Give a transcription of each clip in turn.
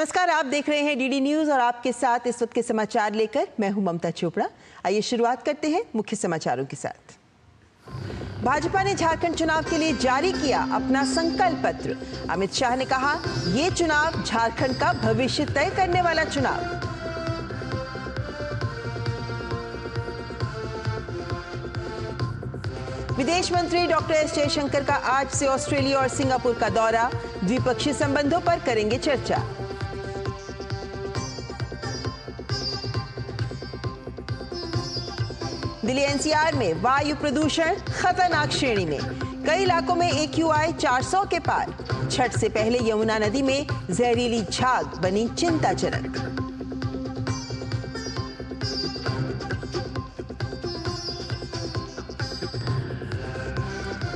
नमस्कार, आप देख रहे हैं डीडी न्यूज और आपके साथ इस वक्त के समाचार लेकर मैं हूं ममता चोपड़ा। आइए शुरुआत करते हैं मुख्य समाचारों के साथ। भाजपा ने झारखंड चुनाव के लिए जारी किया अपना संकल्प पत्र। अमित शाह ने कहा, ये चुनाव झारखंड का भविष्य तय करने वाला चुनाव। विदेश मंत्री डॉक्टर एस जयशंकर का आज से ऑस्ट्रेलिया और सिंगापुर का दौरा। द्विपक्षीय संबंधों पर करेंगे चर्चा। दिल्ली एनसीआर में वायु प्रदूषण खतरनाक श्रेणी में, कई इलाकों में AQI 400 के पार। छठ से पहले यमुना नदी में जहरीली झाग बनी चिंताजनक।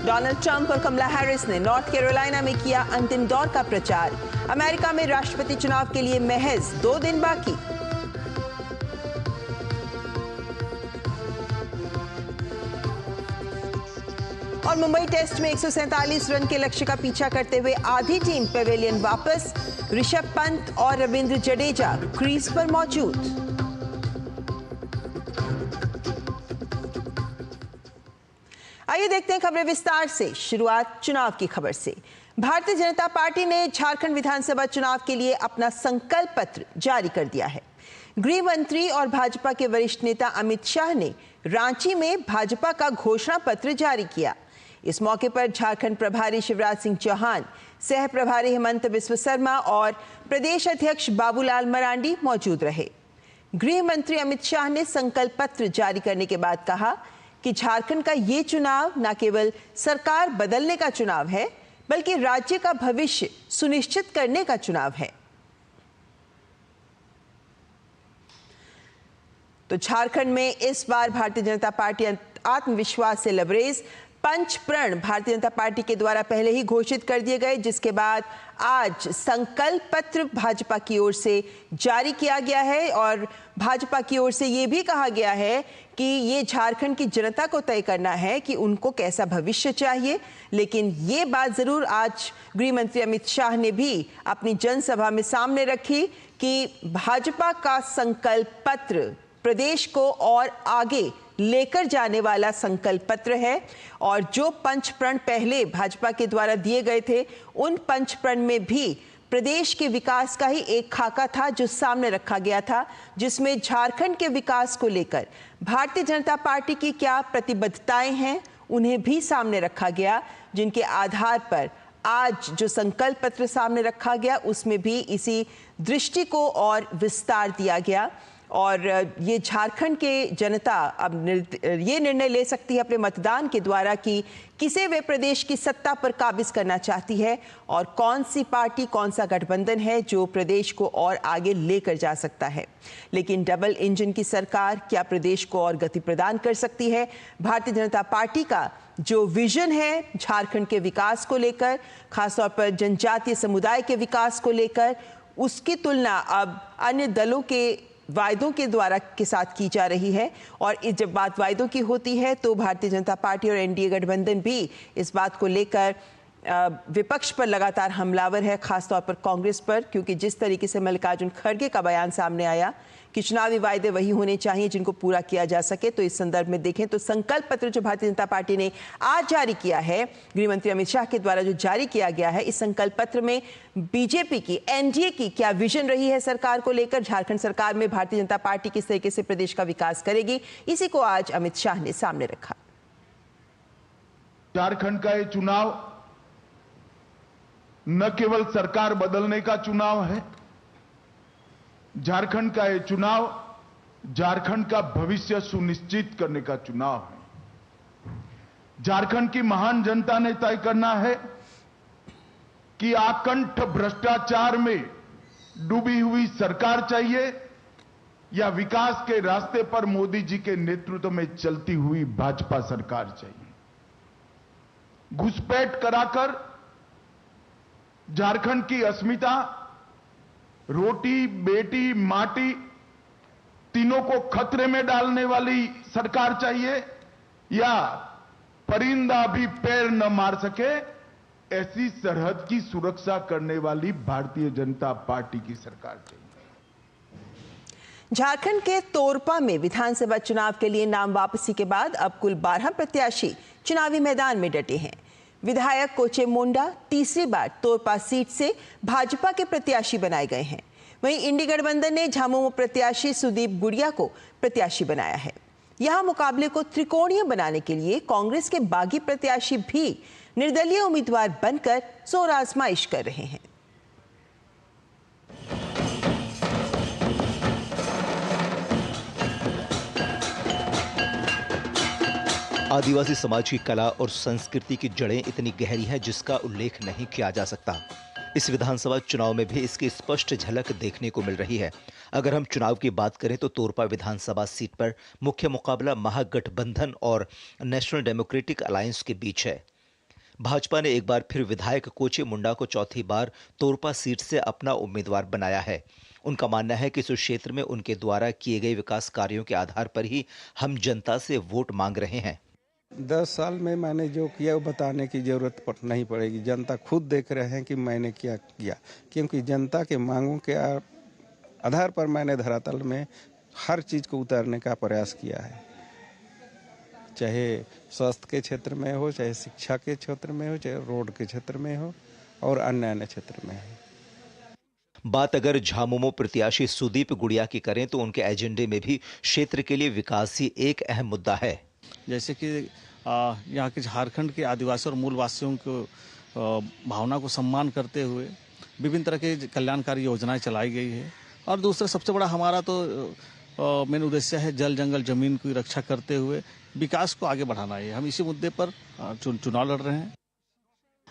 डोनाल्ड ट्रंप और कमला हैरिस ने नॉर्थ कैरोलिना में किया अंतिम दौर का प्रचार। अमेरिका में राष्ट्रपति चुनाव के लिए महज 2 दिन बाकी। और मुंबई टेस्ट में 147 रन के लक्ष्य का पीछा करते हुए आधी टीम पेवेलियन वापस। ऋषभ पंत और रविंद्र जडेजा क्रीज पर मौजूद। आइए देखते हैं खबरें विस्तार से। शुरुआत चुनाव की खबर से। भारतीय जनता पार्टी ने झारखंड विधानसभा चुनाव के लिए अपना संकल्प पत्र जारी कर दिया है। गृह मंत्री और भाजपा के वरिष्ठ नेता अमित शाह ने रांची में भाजपा का घोषणा पत्र जारी किया। इस मौके पर झारखंड प्रभारी शिवराज सिंह चौहान, सह प्रभारी हेमंत बिस्व शर्मा और प्रदेश अध्यक्ष बाबूलाल मरांडी मौजूद रहे। गृह मंत्री अमित शाह ने संकल्प पत्र जारी करने के बाद कहा कि झारखंड का ये चुनाव न केवल सरकार बदलने का चुनाव है, बल्कि राज्य का भविष्य सुनिश्चित करने का चुनाव है। तो झारखंड में इस बार भारतीय जनता पार्टी आत्मविश्वास से लबरेज। पंच प्रण भारतीय जनता पार्टी के द्वारा पहले ही घोषित कर दिए गए, जिसके बाद आज संकल्प पत्र भाजपा की ओर से जारी किया गया है। और भाजपा की ओर से ये भी कहा गया है कि ये झारखंड की जनता को तय करना है कि उनको कैसा भविष्य चाहिए। लेकिन ये बात जरूर आज गृह मंत्री अमित शाह ने भी अपनी जनसभा में सामने रखी कि भाजपा का संकल्प पत्र प्रदेश को और आगे लेकर जाने वाला संकल्प पत्र है। और जो पंच प्रण पहले भाजपा के द्वारा दिए गए थे, उन पंच प्रण में भी प्रदेश के विकास का ही एक खाका था जो सामने रखा गया था, जिसमें झारखंड के विकास को लेकर भारतीय जनता पार्टी की क्या प्रतिबद्धताएं हैं उन्हें भी सामने रखा गया, जिनके आधार पर आज जो संकल्प पत्र सामने रखा गया उसमें भी इसी दृष्टि को और विस्तार दिया गया। और ये झारखंड के जनता अब ये निर्णय ले सकती है अपने मतदान के द्वारा कि किसे वे प्रदेश की सत्ता पर काबिज करना चाहती है और कौन सी पार्टी, कौन सा गठबंधन है जो प्रदेश को और आगे लेकर जा सकता है। लेकिन डबल इंजन की सरकार क्या प्रदेश को और गति प्रदान कर सकती है? भारतीय जनता पार्टी का जो विजन है झारखंड के विकास को लेकर, खासतौर पर जनजातीय समुदाय के विकास को लेकर, उसकी तुलना अब अन्य दलों के वायदों के द्वारा के साथ की जा रही है। और जब बात वायदों की होती है तो भारतीय जनता पार्टी और एनडीए गठबंधन भी इस बात को लेकर विपक्ष पर लगातार हमलावर है, खासतौर पर कांग्रेस पर, क्योंकि जिस तरीके से मल्लिकार्जुन खड़गे का बयान सामने आया कि चुनावी वायदे वही होने चाहिए जिनको पूरा किया जा सके। तो इस संदर्भ में देखें तो संकल्प पत्र जो भारतीय जनता पार्टी ने आज जारी किया है, गृह मंत्री अमित शाह के द्वारा जो जारी किया गया है, इस संकल्प पत्र में बीजेपी की, एनडीए की क्या विजन रही है सरकार को लेकर, झारखंड सरकार में भारतीय जनता पार्टी किस तरीके से प्रदेश का विकास करेगी, इसी को आज अमित शाह ने सामने रखा। झारखंड का ये चुनाव न केवल सरकार बदलने का चुनाव है, झारखंड का ये चुनाव झारखंड का भविष्य सुनिश्चित करने का चुनाव है। झारखंड की महान जनता ने तय करना है कि आकंठ भ्रष्टाचार में डूबी हुई सरकार चाहिए या विकास के रास्ते पर मोदी जी के नेतृत्व में चलती हुई भाजपा सरकार चाहिए। घुसपैठ कराकर झारखंड की अस्मिता, रोटी बेटी माटी तीनों को खतरे में डालने वाली सरकार चाहिए या परिंदा भी पैर न मार सके ऐसी सरहद की सुरक्षा करने वाली भारतीय जनता पार्टी की सरकार चाहिए। झारखंड के तोरपा में विधानसभा चुनाव के लिए नाम वापसी के बाद अब कुल 12 प्रत्याशी चुनावी मैदान में डटे हैं। विधायक कोचे मुंडा तीसरी बार तोरपा सीट से भाजपा के प्रत्याशी बनाए गए हैं। वहीं इंडी गठबंधन ने झामुमो प्रत्याशी सुदीप गुड़िया को प्रत्याशी बनाया है। यहां मुकाबले को त्रिकोणीय बनाने के लिए कांग्रेस के बागी प्रत्याशी भी निर्दलीय उम्मीदवार बनकर जोर आजमाइश कर रहे हैं। आदिवासी समाज की कला और संस्कृति की जड़ें इतनी गहरी हैं जिसका उल्लेख नहीं किया जा सकता। इस विधानसभा चुनाव में भी इसकी स्पष्ट झलक देखने को मिल रही है। अगर हम चुनाव की बात करें तो तोरपा विधानसभा सीट पर मुख्य मुकाबला महागठबंधन और नेशनल डेमोक्रेटिक अलायंस के बीच है। भाजपा ने एक बार फिर विधायक कोचे मुंडा को चौथी बार तोरपा सीट से अपना उम्मीदवार बनाया है। उनका मानना है कि इस क्षेत्र में उनके द्वारा किए गए विकास कार्यों के आधार पर ही हम जनता से वोट मांग रहे हैं। 10 साल में मैंने जो किया वो बताने की जरूरत नहीं पड़ेगी। जनता खुद देख रहे हैं कि मैंने क्या किया, क्योंकि जनता के मांगों के आधार पर मैंने धरातल में हर चीज़ को उतारने का प्रयास किया है, चाहे स्वास्थ्य के क्षेत्र में हो, चाहे शिक्षा के क्षेत्र में हो, चाहे रोड के क्षेत्र में हो और अन्य क्षेत्र में हो। बात अगर झामुमो प्रत्याशी सुदीप गुड़िया की करें तो उनके एजेंडे में भी क्षेत्र के लिए विकास ही एक अहम मुद्दा है। जैसे कि यहाँ के झारखंड के आदिवासी और मूलवासियों को भावना को सम्मान करते हुए विभिन्न तरह के कल्याणकारी योजनाएं चलाई गई है। और दूसरा सबसे बड़ा हमारा तो मेन उद्देश्य है जल जंगल जमीन की रक्षा करते हुए विकास को आगे बढ़ाना है। हम इसी मुद्दे पर चुनाव लड़ रहे हैं।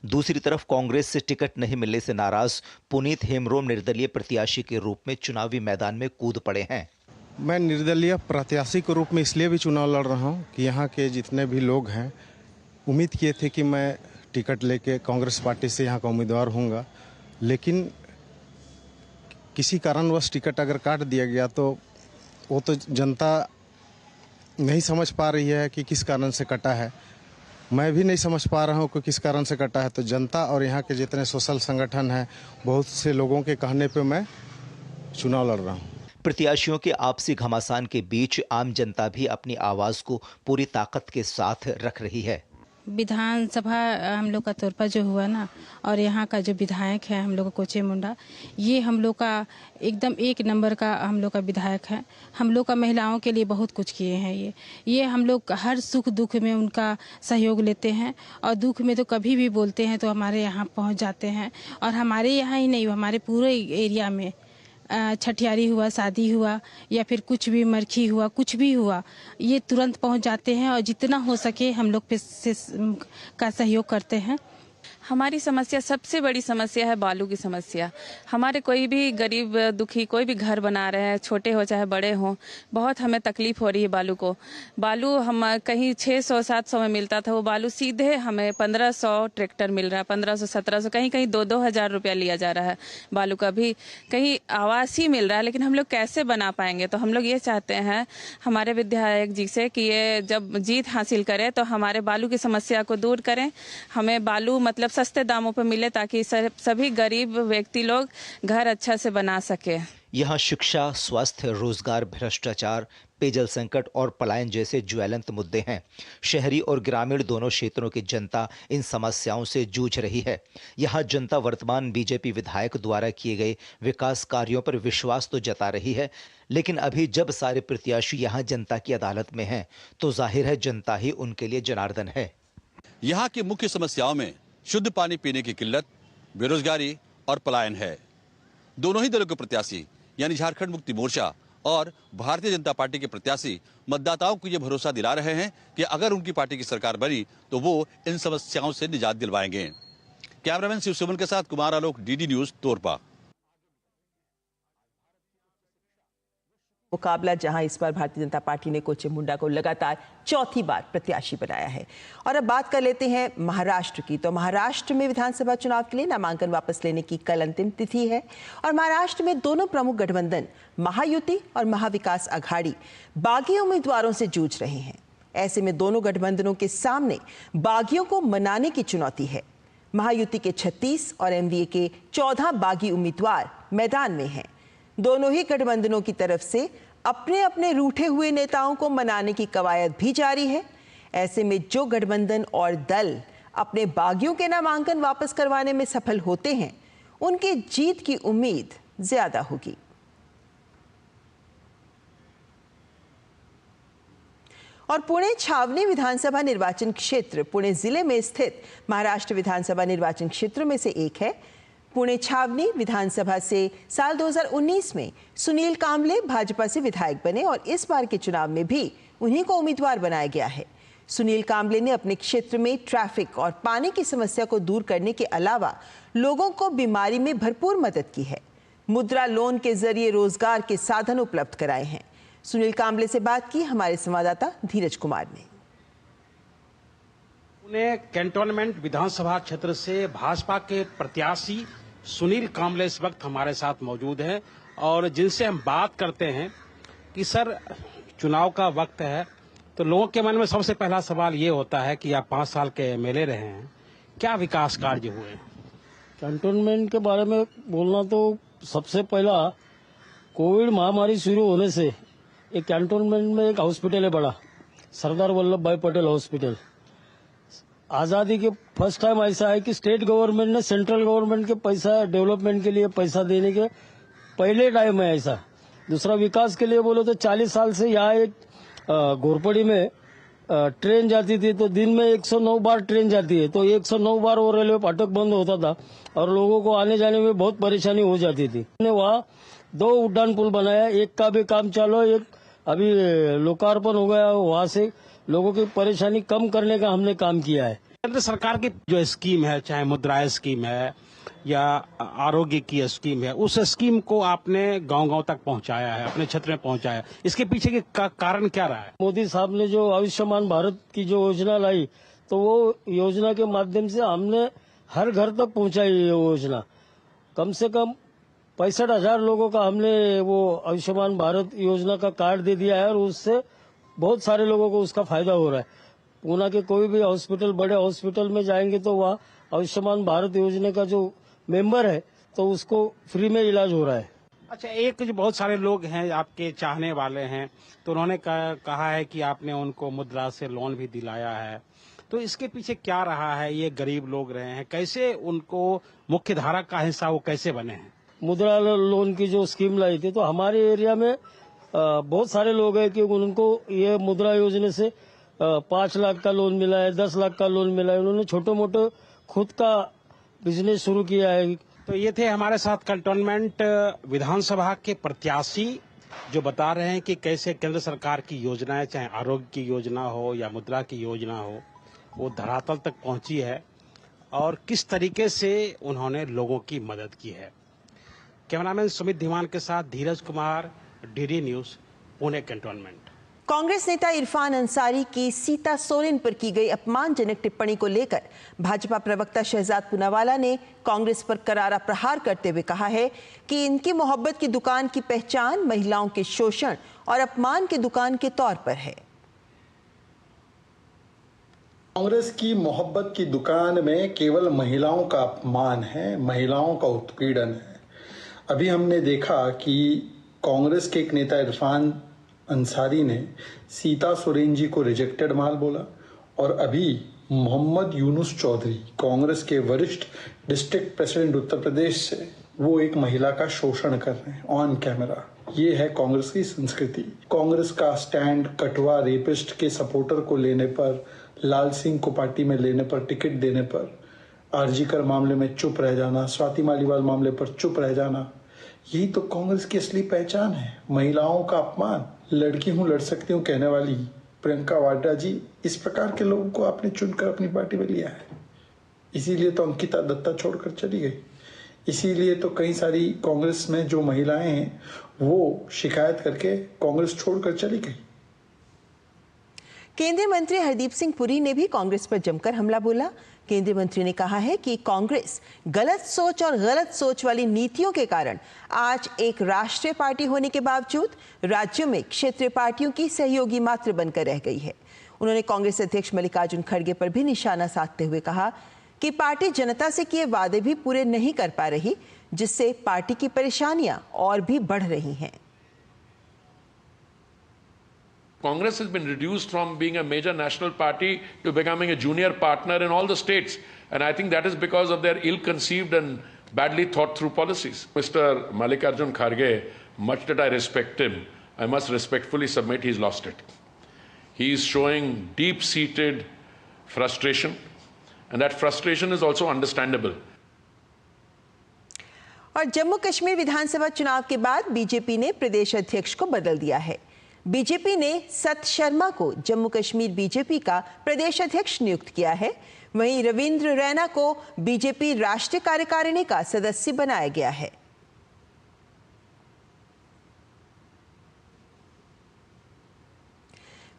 दूसरी तरफ कांग्रेस से टिकट नहीं मिलने से नाराज पुनीत हेमरोम निर्दलीय प्रत्याशी के रूप में चुनावी मैदान में कूद पड़े हैं। मैं निर्दलीय प्रत्याशी के रूप में इसलिए भी चुनाव लड़ रहा हूं कि यहाँ के जितने भी लोग हैं उम्मीद किए थे कि मैं टिकट लेके कांग्रेस पार्टी से यहाँ का उम्मीदवार होऊंगा, लेकिन किसी कारणवश टिकट अगर काट दिया गया तो वो तो जनता नहीं समझ पा रही है कि किस कारण से कटा है। मैं भी नहीं समझ पा रहा हूँ कि किस कारण से कटा है। तो जनता और यहाँ के जितने सोशल संगठन हैं, बहुत से लोगों के कहने पे मैं चुनाव लड़ रहा हूँ। प्रत्याशियों के आपसी घमासान के बीच आम जनता भी अपनी आवाज को पूरी ताकत के साथ रख रही है। विधानसभा हम लोग का तोरपा जो हुआ ना, और यहाँ का जो विधायक है हम लोग का कोचे मुंडा, ये हम लोग का एकदम एक नंबर का हम लोग का विधायक है। हम लोग का महिलाओं के लिए बहुत कुछ किए हैं। ये हम लोग हर सुख दुख में उनका सहयोग लेते हैं, और दुख में तो कभी भी बोलते हैं तो हमारे यहाँ पहुँच जाते हैं। और हमारे यहाँ ही नहीं, हमारे पूरे एरिया में छठियारी हुआ, शादी हुआ या फिर कुछ भी मरखी हुआ, कुछ भी हुआ, ये तुरंत पहुंच जाते हैं और जितना हो सके हम लोग पे का सहयोग करते हैं। हमारी समस्या, सबसे बड़ी समस्या है बालू की समस्या। हमारे कोई भी गरीब दुखी कोई भी घर बना रहे हैं, छोटे हो चाहे बड़े हों, बहुत हमें तकलीफ हो रही है बालू को। बालू हम कहीं 600-700 में मिलता था, वो बालू सीधे हमें 1500 ट्रैक्टर मिल रहा है, 1500-1700, कहीं कहीं 2-2 हज़ार रुपया लिया जा रहा है बालू का। भी कहीं आवास ही मिल रहा है, लेकिन हम लोग कैसे बना पाएंगे? तो हम लोग ये चाहते हैं हमारे विधायक जी से कि ये जब जीत हासिल करें तो हमारे बालू की समस्या को दूर करें, हमें बालू मतलब सस्ते दामों पर मिले ताकि सभी गरीब व्यक्ति लोग घर अच्छा से बना सके। यहाँ शिक्षा, स्वास्थ्य, रोजगार, भ्रष्टाचार, पेयजल संकट और पलायन जैसे ज्वलंत मुद्दे हैं। शहरी और ग्रामीण दोनों क्षेत्रों की जनता इन समस्याओं से जूझ रही है। यहाँ जनता वर्तमान बीजेपी विधायक द्वारा किए गए विकास कार्यों पर विश्वास तो जता रही है, लेकिन अभी जब सारे प्रत्याशी यहाँ जनता की अदालत में हैं, तो जाहिर है जनता ही उनके लिए जनार्दन है। यहाँ की मुख्य समस्याओं में शुद्ध पानी पीने की किल्लत, बेरोजगारी और पलायन है। दोनों ही दलों के प्रत्याशी यानी झारखंड मुक्ति मोर्चा और भारतीय जनता पार्टी के प्रत्याशी मतदाताओं को यह भरोसा दिला रहे हैं कि अगर उनकी पार्टी की सरकार बनी तो वो इन समस्याओं से निजात दिलवाएंगे। कैमरामैन शिव सुमन के साथ कुमार आलोक, डीडी न्यूज, तोरपा। मुकाबला जहां इस बार भारतीय जनता पार्टी ने कोचे मुंडा को लगातार चौथी बार प्रत्याशी बनाया है। और अब बात कर लेते हैं महाराष्ट्र की। तो महाराष्ट्र में विधानसभा चुनाव के लिए नामांकन वापस लेने की कल अंतिम तिथि है और महाराष्ट्र में दोनों प्रमुख गठबंधन महायुति और महाविकास अघाड़ी बागी उम्मीदवारों से जूझ रहे हैं। ऐसे में दोनों गठबंधनों के सामने बागियों को मनाने की चुनौती है। महायुति के 36 और एनडीए के 14 बागी उम्मीदवार मैदान में हैं। दोनों ही गठबंधनों की तरफ से अपने अपने रूठे हुए नेताओं को मनाने की कवायद भी जारी है। ऐसे में जो गठबंधन और दल अपने बागियों के नामांकन वापस करवाने में सफल होते हैं, उनकी जीत की उम्मीद ज्यादा होगी। और पुणे छावनी विधानसभा निर्वाचन क्षेत्र पुणे जिले में स्थित महाराष्ट्र विधानसभा निर्वाचन क्षेत्रों में से एक है। पुणे छावनी विधानसभा से साल 2019 में सुनील कांबले भाजपा से विधायक बने और इस बार के चुनाव में भी उन्हीं को उम्मीदवार बनाया गया है। सुनील कांबले ने अपने क्षेत्र में ट्रैफिक और पानी की समस्या को दूर करने के अलावा लोगों को बीमारी में भरपूर मदद की है। मुद्रा लोन के जरिए रोजगार के साधन उपलब्ध कराए हैं। सुनील कांबले से बात की हमारे संवाददाता धीरज कुमार ने। पुणे कैंटोनमेंट विधानसभा क्षेत्र से भाजपा के प्रत्याशी सुनील कांबले इस वक्त हमारे साथ मौजूद हैं और जिनसे हम बात करते हैं कि सर, चुनाव का वक्त है तो लोगों के मन में सबसे पहला सवाल ये होता है कि आप 5 साल के एमएलए रहे हैं, क्या विकास कार्य हुए? कैंटोनमेंट के बारे में बोलना तो सबसे पहला, कोविड महामारी शुरू होने से एक कैंटोनमेंट में एक हॉस्पिटल है बड़ा, सरदार वल्लभ भाई पटेल हॉस्पिटल। आजादी के फर्स्ट टाइम ऐसा है कि स्टेट गवर्नमेंट ने सेंट्रल गवर्नमेंट के पैसा डेवलपमेंट के लिए पैसा देने के पहले टाइम है ऐसा। दूसरा, विकास के लिए बोलो तो 40 साल से यहाँ एक घोरपड़ी में ट्रेन जाती थी तो दिन में 109 बार ट्रेन जाती है, तो 109 बार वो रेलवे फाटक बंद होता था और लोगों को आने जाने में बहुत परेशानी हो जाती थी। हमने वहाँ 2 उड्डान पुल बनाया, एक का भी काम चालू है, एक अभी लोकार्पण हो गया। वहाँ से लोगों की परेशानी कम करने का हमने काम किया है। केंद्र सरकार की जो स्कीम है, चाहे मुद्रा स्कीम है या आरोग्य की स्कीम है, उस स्कीम को आपने गांव-गांव तक पहुंचाया है, अपने क्षेत्र में पहुंचाया। इसके पीछे के कारण क्या रहा है? मोदी साहब ने जो आयुष्मान भारत की जो योजना लाई, तो वो योजना के माध्यम से हमने हर घर तक पहुंचाई ये योजना। कम से कम 65,000 लोगों का हमने वो आयुष्मान भारत योजना का कार्ड दे दिया है और उससे बहुत सारे लोगों को उसका फायदा हो रहा है। पूना के कोई भी हॉस्पिटल, बड़े हॉस्पिटल में जाएंगे तो वहाँ आयुष्मान भारत योजना का जो मेंबर है तो उसको फ्री में इलाज हो रहा है। अच्छा, एक जो बहुत सारे लोग हैं आपके चाहने वाले हैं, तो उन्होंने कहा है कि आपने उनको मुद्रा से लोन भी दिलाया है, तो इसके पीछे क्या रहा है? ये गरीब लोग रहे हैं, कैसे उनको मुख्य धारा का हिस्सा वो कैसे बने हैं? मुद्रा लोन की जो स्कीम लाई थी तो हमारे एरिया में बहुत सारे लोग हैं कि उनको ये मुद्रा योजना से 5 लाख का लोन मिला है, 10 लाख का लोन मिला है। उन्होंने छोटे मोटे खुद का बिजनेस शुरू किया है। तो ये थे हमारे साथ कैंटोनमेंट विधानसभा के प्रत्याशी जो बता रहे हैं कि कैसे केंद्र सरकार की योजनाएं, चाहे आरोग्य की योजना हो या मुद्रा की योजना हो, वो धरातल तक पहुंची है और किस तरीके से उन्होंने लोगों की मदद की है। कैमरामैन सुमित धीमान के साथ Dheeraj Kumar, DD news, Pune cantonment. Congress नेता इरफान अंसारी की सीता सोरेन पर की गई अपमानजनक टिप्पणी को लेकर भाजपा प्रवक्ता शहजाद पूनावाला ने कांग्रेस पर करारा प्रहार करते हुए कहा है कि इनकी मोहब्बत की दुकान की पहचान महिलाओं के शोषण और अपमान की दुकान के तौर पर है। कांग्रेस की मोहब्बत की दुकान में केवल महिलाओं का अपमान है, महिलाओं का उत्पीड़न है। अभी हमने देखा कि कांग्रेस के एक नेता इरफान अंसारी ने सीता सोरेन जी को रिजेक्टेड माल बोला और अभी मोहम्मद यूनुस चौधरी, कांग्रेस के वरिष्ठ डिस्ट्रिक्ट प्रेसिडेंट उत्तर प्रदेश से, वो एक महिला का शोषण कर रहे हैं ऑन कैमरा। ये है कांग्रेस की संस्कृति। कांग्रेस का स्टैंड कटवा रेपिस्ट के सपोर्टर को लेने पर, लाल सिंह को पार्टी में लेने पर, टिकट देने पर, आरजीकर मामले में चुप रह जाना, स्वाति मालीवाल मामले पर चुप रह जाना, यही तो कांग्रेस की असली पहचान है। महिलाओं का अपमान, लड़की हूं लड़ सकती हूं कहने वाली प्रियंका वाड्रा जी, इस प्रकार के लोगों को आपने चुनकर अपनी पार्टी में लिया है। इसीलिए तो अंकिता दत्ता छोड़कर चली गई। इसीलिए तो कई सारी कांग्रेस में जो महिलाएं हैं वो शिकायत करके कांग्रेस छोड़कर चली गई। केंद्रीय मंत्री हरदीप सिंह पुरी ने भी कांग्रेस पर जमकर हमला बोला। केंद्रीय मंत्री ने कहा है कि कांग्रेस गलत सोच और गलत सोच वाली नीतियों के कारण आज एक राष्ट्रीय पार्टी होने के बावजूद राज्यों में क्षेत्रीय पार्टियों की सहयोगी मात्र बनकर रह गई है। उन्होंने कांग्रेस अध्यक्ष मल्लिकार्जुन खड़गे पर भी निशाना साधते हुए कहा कि पार्टी जनता से किए वादे भी पूरे नहीं कर पा रही, जिससे पार्टी की परेशानियां और भी बढ़ रही हैं। Congress has been reduced from being a major national party to becoming a junior partner in all the states. And I think that is because of their ill-conceived and badly thought-through policies. Mr. Mallikarjun Kharge, much that I respect him, I must respectfully submit he's lost it. He is showing deep-seated frustration, and that frustration is also understandable. और जम्मू कश्मीर विधानसभा चुनाव के बाद BJP ने प्रदेश अध्यक्ष को बदल दिया है। बीजेपी ने सत शर्मा को जम्मू कश्मीर बीजेपी का प्रदेश अध्यक्ष नियुक्त किया है। वहीं रविंद्र रैना को बीजेपी राष्ट्रीय कार्यकारिणी का सदस्य बनाया गया है।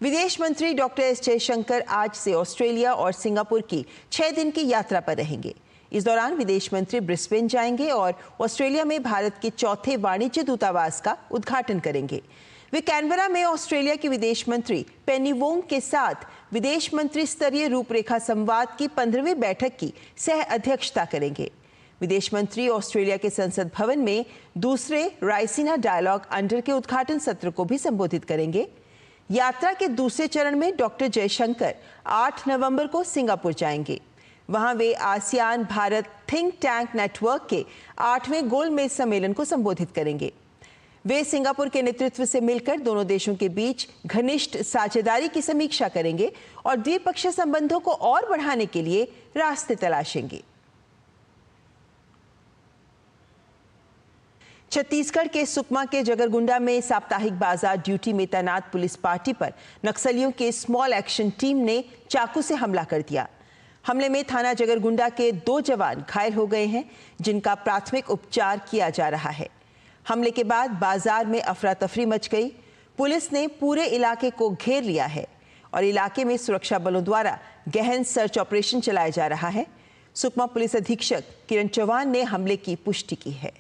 विदेश मंत्री डॉक्टर एस जयशंकर आज से ऑस्ट्रेलिया और सिंगापुर की 6 दिन की यात्रा पर रहेंगे। इस दौरान विदेश मंत्री ब्रिस्बेन जाएंगे और ऑस्ट्रेलिया में भारत के चौथे वाणिज्य दूतावास का उद्घाटन करेंगे। वे कैनबरा में ऑस्ट्रेलिया के विदेश मंत्री पेनी वोंग के साथ विदेश मंत्री स्तरीय रूपरेखा संवाद की 15वीं बैठक की सह अध्यक्षता करेंगे। विदेश मंत्री ऑस्ट्रेलिया के संसद भवन में दूसरे रायसीना डायलॉग अंडर के उद्घाटन सत्र को भी संबोधित करेंगे। यात्रा के दूसरे चरण में डॉक्टर जयशंकर 8 नवंबर को सिंगापुर जाएंगे। वहां वे ASEAN Bharat think tank network के 8वें गोलमेज सम्मेलन को संबोधित करेंगे। वे सिंगापुर के नेतृत्व से मिलकर दोनों देशों के बीच घनिष्ठ साझेदारी की समीक्षा करेंगे और द्विपक्षीय संबंधों को और बढ़ाने के लिए रास्ते तलाशेंगे। छत्तीसगढ़ के सुकमा के जगरगुंडा में साप्ताहिक बाजार ड्यूटी में तैनात पुलिस पार्टी पर नक्सलियों के स्मॉल एक्शन टीम ने चाकू से हमला कर दिया। हमले में थाना जगरगुंडा के 2 जवान घायल हो गए हैं, जिनका प्राथमिक उपचार किया जा रहा है। हमले के बाद बाजार में अफरा तफरी मच गई। पुलिस ने पूरे इलाके को घेर लिया है और इलाके में सुरक्षा बलों द्वारा गहन सर्च ऑपरेशन चलाया जा रहा है। सुकमा पुलिस अधीक्षक किरण चौहान ने हमले की पुष्टि की है।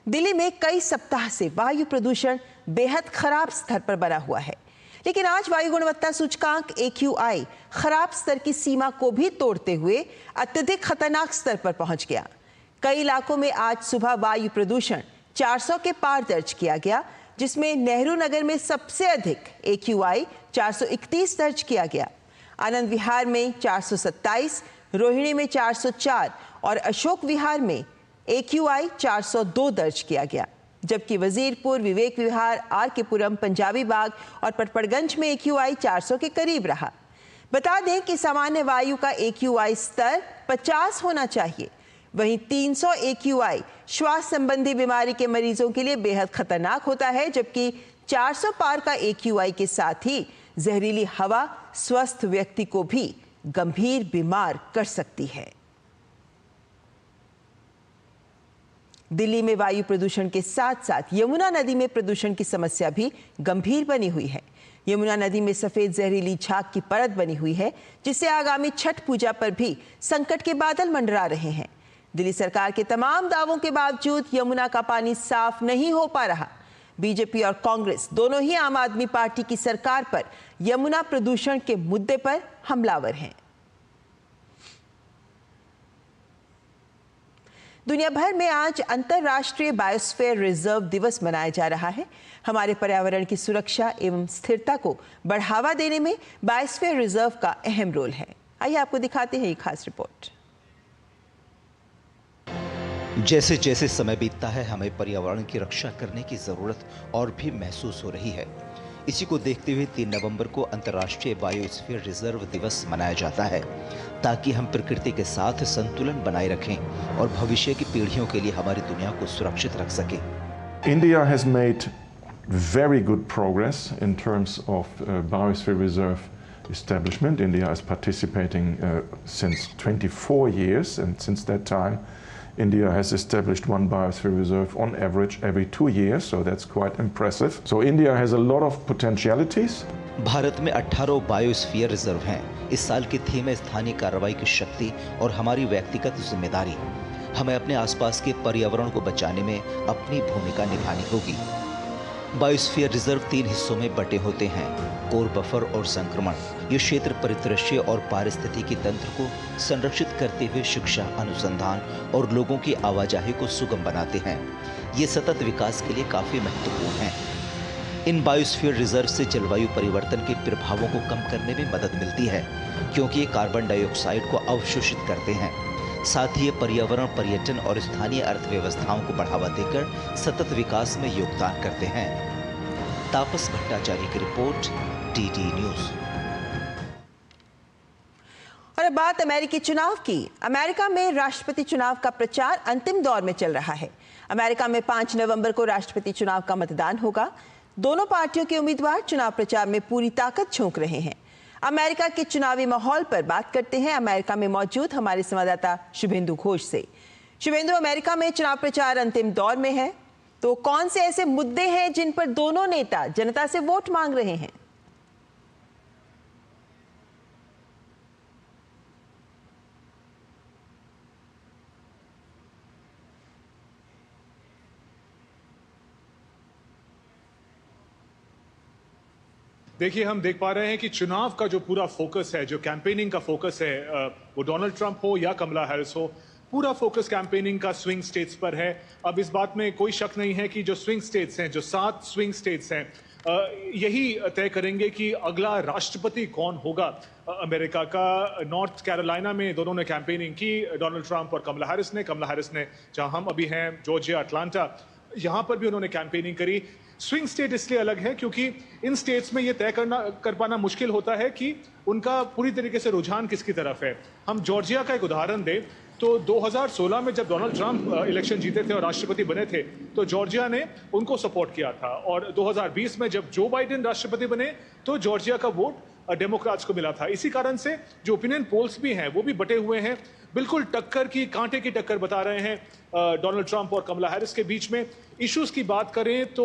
दिल्ली में कई सप्ताह से वायु प्रदूषण बेहद खराब स्तर पर बना हुआ है, लेकिन आज वायु गुणवत्ता सूचकांक AQI खराब स्तर की सीमा को भी तोड़ते हुए अत्यधिक खतरनाक स्तर पर पहुंच गया। कई इलाकों में आज सुबह वायु प्रदूषण 400 के पार दर्ज किया गया, जिसमें नेहरू नगर में सबसे अधिक AQI 431 दर्ज किया गया। आनंद विहार में 427, रोहिणी में 404 और अशोक विहार में AQI 402 दर्ज किया गया, जबकि वजीरपुर, विवेक विहार, RK पुरम, पंजाबी बाग और पटपड़गंज में AQI 400 के करीब रहा। बता दें कि सामान्य वायु का AQI स्तर 50 होना चाहिए। वहीं 300 AQI श्वास संबंधी बीमारी के मरीजों के लिए बेहद खतरनाक होता है, जबकि 400 पार का AQI के साथ ही जहरीली हवा स्वस्थ व्यक्ति को भी गंभीर बीमार कर सकती है। दिल्ली में वायु प्रदूषण के साथ साथ यमुना नदी में प्रदूषण की समस्या भी गंभीर बनी हुई है। यमुना नदी में सफेद जहरीली झाग की परत बनी हुई है, जिससे आगामी छठ पूजा पर भी संकट के बादल मंडरा रहे हैं। दिल्ली सरकार के तमाम दावों के बावजूद यमुना का पानी साफ नहीं हो पा रहा। बीजेपी और कांग्रेस दोनों ही आम आदमी पार्टी की सरकार पर यमुना प्रदूषण के मुद्दे पर हमलावर हैं। दुनिया भर में आज अंतर्राष्ट्रीय बायोस्फीयर रिजर्व दिवस मनाया जा रहा है। हमारे पर्यावरण की सुरक्षा एवं स्थिरता को बढ़ावा देने में बायोस्फीयर रिजर्व का अहम रोल है। आइए आपको दिखाते हैं ये खास रिपोर्ट। जैसे जैसे समय बीतता है, हमें पर्यावरण की रक्षा करने की जरूरत और भी महसूस हो रही है। इसी को देखते हुए 3 नवंबर को अंतर्राष्ट्रीय बायोस्फीयर रिजर्व दिवस मनाया जाता है, ताकि हम प्रकृति के साथ संतुलन बनाए रखें और भविष्य की पीढ़ियों के लिए हमारी दुनिया को सुरक्षित रख सकें। India has made very good progress in terms of biosphere reserve establishment. India is participating since 24 years, and since that time India has established one biosphere reserve on average every 2 years, so that's quite impressive. So India has a lot of potentialities. Bharat में 18 biosphere reserve हैं। इस साल की theme है स्थानीय कार्रवाई की शक्ति और हमारी व्यक्तिगत जिम्मेदारी। हमें अपने आसपास के पर्यावरण को बचाने में अपनी भूमिका निभानी होगी। बायोस्फीयर रिजर्व 3 हिस्सों में बटे होते हैं: कोर, बफर और संक्रमण। ये क्षेत्र परिदृश्य और पारिस्थितिकी तंत्र को संरक्षित करते हुए शिक्षा, अनुसंधान और लोगों की आवाजाही को सुगम बनाते हैं। ये सतत विकास के लिए काफी महत्वपूर्ण हैं। इन बायोस्फीयर रिजर्व से जलवायु परिवर्तन के प्रभावों को कम करने में मदद मिलती है, क्योंकि ये कार्बन डाइऑक्साइड को अवशोषित करते हैं। साथ ही ये पर्यावरण, पर्यटन और स्थानीय अर्थव्यवस्थाओं को बढ़ावा देकर सतत विकास में योगदान करते हैं। तापस भट्टाचार्य की रिपोर्ट, डीडी न्यूज। और अब बात अमेरिकी चुनाव की। अमेरिका में राष्ट्रपति चुनाव का प्रचार अंतिम दौर में चल रहा है। अमेरिका में 5 नवंबर को राष्ट्रपति चुनाव का मतदान होगा। दोनों पार्टियों के उम्मीदवार चुनाव प्रचार में पूरी ताकत झोंक रहे हैं। अमेरिका के चुनावी माहौल पर बात करते हैं अमेरिका में मौजूद हमारे संवाददाता शुभेंदु घोष से। शुभेंदु, अमेरिका में चुनाव प्रचार अंतिम दौर में है, तो कौन से ऐसे मुद्दे हैं जिन पर दोनों नेता जनता से वोट मांग रहे हैं? देखिए, हम देख पा रहे हैं कि चुनाव का जो पूरा फोकस है, जो कैंपेनिंग का फोकस है, वो डोनाल्ड ट्रंप हो या कमला हैरिस हो, पूरा फोकस कैंपेनिंग का स्विंग स्टेट्स पर है। अब इस बात में कोई शक नहीं है कि जो स्विंग स्टेट्स हैं, जो 7 स्विंग स्टेट्स हैं, यही तय करेंगे कि अगला राष्ट्रपति कौन होगा अमेरिका का। नॉर्थ कैरोलिना में दोनों ने कैंपेनिंग की, डोनाल्ड ट्रंप और कमला हैरिस ने जहां हम अभी हैं, जॉर्जिया, अटलांटा, यहां पर भी उन्होंने कैंपेनिंग करी। स्विंग स्टेट इसलिए अलग है क्योंकि इन स्टेट्स में ये तय कर पाना मुश्किल होता है कि उनका पूरी तरीके से रुझान किसकी तरफ है। हम जॉर्जिया का एक उदाहरण दें तो 2016 में जब डोनाल्ड ट्रंप इलेक्शन जीते थे और राष्ट्रपति बने थे, तो जॉर्जिया ने उनको सपोर्ट किया था, और 2020 में जब जो बाइडेन राष्ट्रपति बने तो जॉर्जिया का वोट डेमोक्रेट्स को मिला था। इसी कारण से जो ओपिनियन पोल्स भी हैं वो भी बटे हुए हैं, बिल्कुल टक्कर की, कांटे की टक्कर बता रहे हैं डोनाल्ड ट्रंप और कमला हैरिस के बीच में। इश्यूज की बात करें तो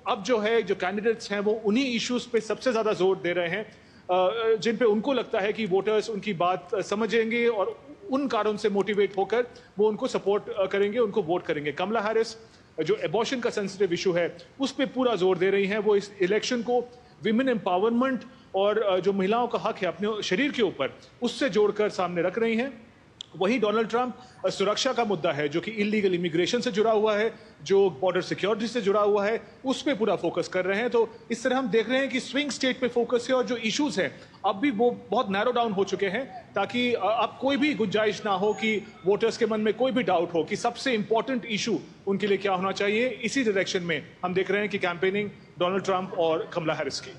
अब जो है, जो कैंडिडेट्स हैं वो उन्हीं इश्यूज पे सबसे ज्यादा जोर दे रहे हैं जिन पे उनको लगता है कि वोटर्स उनकी बात समझेंगे और उन कारणों से मोटिवेट होकर वो उनको सपोर्ट करेंगे, उनको वोट करेंगे। कमला हैरिस जो एबॉर्शन का सेंसिटिव इशू है उस पर पूरा जोर दे रही हैं। वो इस इलेक्शन को विमेन एम्पावरमेंट और जो महिलाओं का हक है अपने शरीर के ऊपर, उससे जोड़कर सामने रख रही हैं। वहीं डोनाल्ड ट्रंप सुरक्षा का मुद्दा है जो कि इलीगल इमिग्रेशन से जुड़ा हुआ है, जो बॉर्डर सिक्योरिटी से जुड़ा हुआ है, उस पे पूरा फोकस कर रहे हैं। तो इस तरह हम देख रहे हैं कि स्विंग स्टेट पे फोकस है और जो इश्यूज हैं अब भी वो बहुत नैरो डाउन हो चुके हैं, ताकि अब कोई भी गुंजाइश ना हो कि वोटर्स के मन में कोई भी डाउट हो कि सबसे इंपॉर्टेंट इशू उनके लिए क्या होना चाहिए। इसी डायरेक्शन में हम देख रहे हैं कि कैंपेनिंग डोनाल्ड ट्रंप और कमला हैरिस की।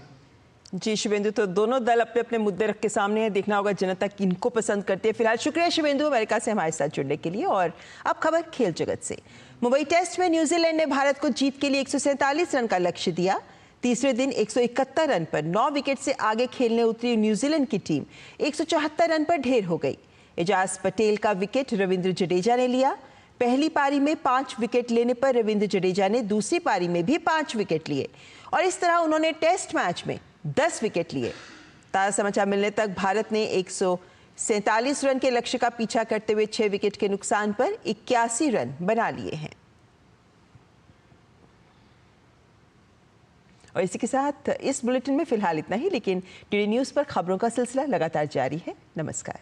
जी शुभेंदु, तो दोनों दल अपने अपने मुद्दे रख के सामने है, देखना होगा जनता किनको पसंद करती है। फिलहाल शुक्रिया शुभेंदु अमेरिका से हमारे साथ जुड़ने के लिए। और अब खबर खेल जगत से। मुंबई टेस्ट में न्यूजीलैंड ने भारत को जीत के लिए 147 रन का लक्ष्य दिया। तीसरे दिन 171 रन पर 9 विकेट से आगे खेलने उतरी न्यूजीलैंड की टीम 174 रन पर ढेर हो गई। एजाज पटेल का विकेट रविंद्र जडेजा ने लिया। पहली पारी में 5 विकेट लेने पर रविंद्र जडेजा ने दूसरी पारी में भी 5 विकेट लिए और इस तरह उन्होंने टेस्ट मैच में 10 विकेट लिए। ताज़ा समाचार मिलने तक भारत ने 147 रन के लक्ष्य का पीछा करते हुए 6 विकेट के नुकसान पर 81 रन बना लिए हैं। और इसी के साथ इस बुलेटिन में फिलहाल इतना ही, लेकिन डीडी न्यूज़ पर खबरों का सिलसिला लगातार जारी है। नमस्कार।